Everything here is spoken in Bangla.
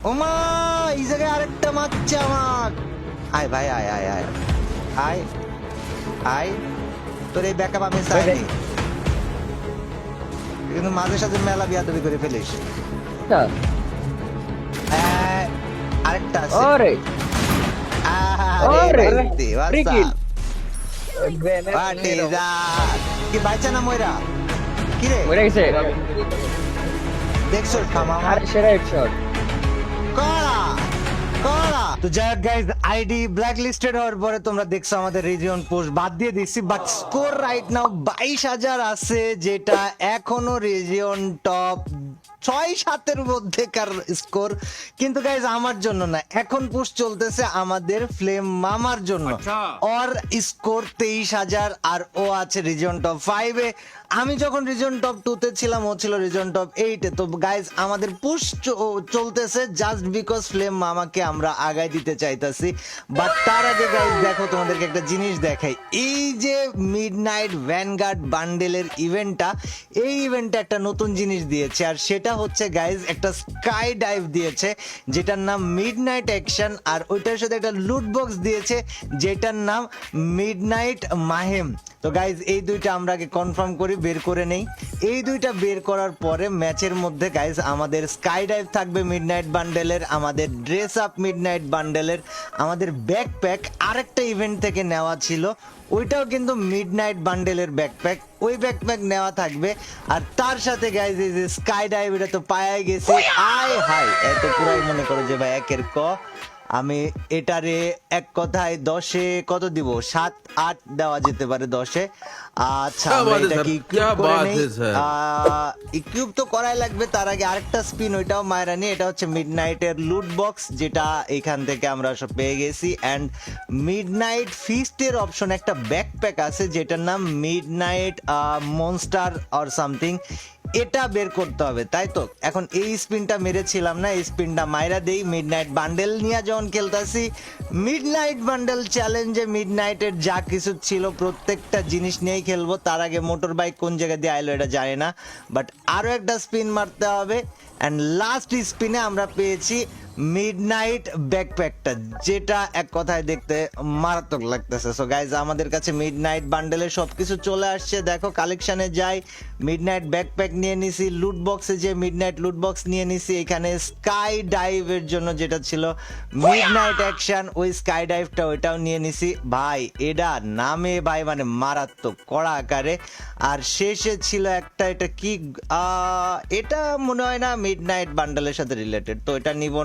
ওমা এই জায়গায় আরেকটা মারছে আমার। আয় ভাই আয় আয় আয় আয় আয়, তোর এই ব্যাকআপ আমি চাইনি, কিন্তু মাঝে সাথে মেলা বিয়াদবি করে ফেলিস। আরেকটা আছে। ওরে আরে ওরে, ভাই, free kill। কি বাইচা না ময়রা কি রে মরে গেছে। দেখছো থামা আরে সেরা হেডশট। কড়া কড়া। তো যাই হোক গাইজ, আইডি ব্ল্যাক লিস্টেড হওয়ার পরে তোমরা দেখছো আমাদের রিজিয়ন পোস্ট বাদ দিয়ে দিচ্ছি, বাট স্কোর রাইট নাও 22,000 আছে, যেটা এখনো রিজিয়ন টপ 6-7 মধ্যেকার স্কোর। কিন্তু গাইজ আমার জন্য না, এখন পোস্ট চলতেছে আমাদের ফ্লেম মামার জন্য। ওর স্কোর 23,000 আর ও আছে রিজিয়ন টপ 5-এ। আমি যখন রিজন টপ 2-তে ছিলাম, ও ছিল রিজন টপ 8-এ। তো গাইজ আমাদের পুশ চলতেছে জাস্ট বিকজ ফ্লেম মামাকে আমরা আগায় দিতে চাইতাছি। বাট তার আগে গাইজ দেখো, তোমাদেরকে একটা জিনিস দেখাই। এই যে মিডনাইট ভ্যানগার্ড বান্ডেলের ইভেন্টটা, এই ইভেন্টটা একটা নতুন জিনিস দিয়েছে, আর সেটা হচ্ছে গাইজ একটা স্কাই ডাইভ দিয়েছে যেটার নাম মিডনাইট অ্যাকশন, আর ওইটার সাথে একটা লুট বক্স দিয়েছে যেটার নাম মিডনাইট মাহেম। তো গাইজ এই দুইটা আমরা আগে কনফার্ম করি, বের করে নেই। এই দুইটা বের করার পরে ম্যাচের মধ্যে গাইজ আমাদের স্কাই ডাইভ থাকবে মিডনাইট বান্ডেলের, আমাদের ড্রেস আপ মিডনাইট বান্ডেলের, আমাদের ব্যাকপ্যাক আরেকটা ইভেন্ট থেকে নেওয়া ছিল, ওইটাও কিন্তু মিডনাইট বান্ডেলের ব্যাকপ্যাক, ওই ব্যাকপ্যাক নেওয়া থাকবে। আর তার সাথে গাইজ এই যে স্কাই ডাইভ, এটা তো পায়ে গেছে। আয় হাই, এত পুরাই মনে করো যে ভাই একের ক। আমি এটারে এক কথায় 10-এ কত দিব, 7-8 দেওয়া যেতে পারে 10-এ। আচ্ছা আমরা এটা কি ইকুইপ করে নেই, ইকুইপ তো করাই লাগবে। তার আগে আরেকটা স্পিন, ওইটাও মায়েরা নিয়ে। এটা হচ্ছে মিডনাইটের লুট বক্স, যেটা এখান থেকে আমরা সব পেয়ে গেছি। অ্যান্ড মিডনাইট ফিস্টের অপশন একটা ব্যাকপ্যাক আছে যেটার নাম মিডনাইট মনস্টার অর সামথিং, এটা বের করতে হবে, তাই তো। এখন এই স্পিনটা মেরেছিলাম না, এই স্পিনটা মাইরা দেই। মিডনাইট বান্ডেল নিয়ে যখন খেলতেছি, মিডনাইট বান্ডেল চ্যালেঞ্জে মিডনাইটের যা কিছু ছিল প্রত্যেকটা জিনিস নিয়েই খেলবো। তার আগে মোটর বাইক কোন জায়গা দিয়ে আইলো এটা জানি না, বাট আরো একটা স্পিন মারতে হবে। অ্যান্ড লাস্ট স্পিনে আমরা পেয়েছি মিডনাইট ব্যাকপ্যাকটা, যেটা এক কথায় দেখতে মারাত্মক লাগতেছে। সো গাইজ আমাদের কাছে মিডনাইট বান্ডেলে সবকিছু চলে আসছে। দেখো কালেকশনে যাই, মিডনাইট ব্যাকপ্যাক নিয়ে নিছি, লুট বক্সে যে মিডনাইট লুট বক্স নিয়ে নিছি, এখানে স্কাই ডাইভের জন্য যেটা ছিল মিডনাইট অ্যাকশন, ওই স্কাই ডাইভটা ওইটাও নিয়ে নিছি। ভাই এটা নামে ভাই মানে মারাত্মক কড়া আকারে। আর শেষে ছিল একটা, এটা কি এটা মনে হয় না মিডনাইট বান্ডেলের সাথে রিলেটেড, তো এটা নিব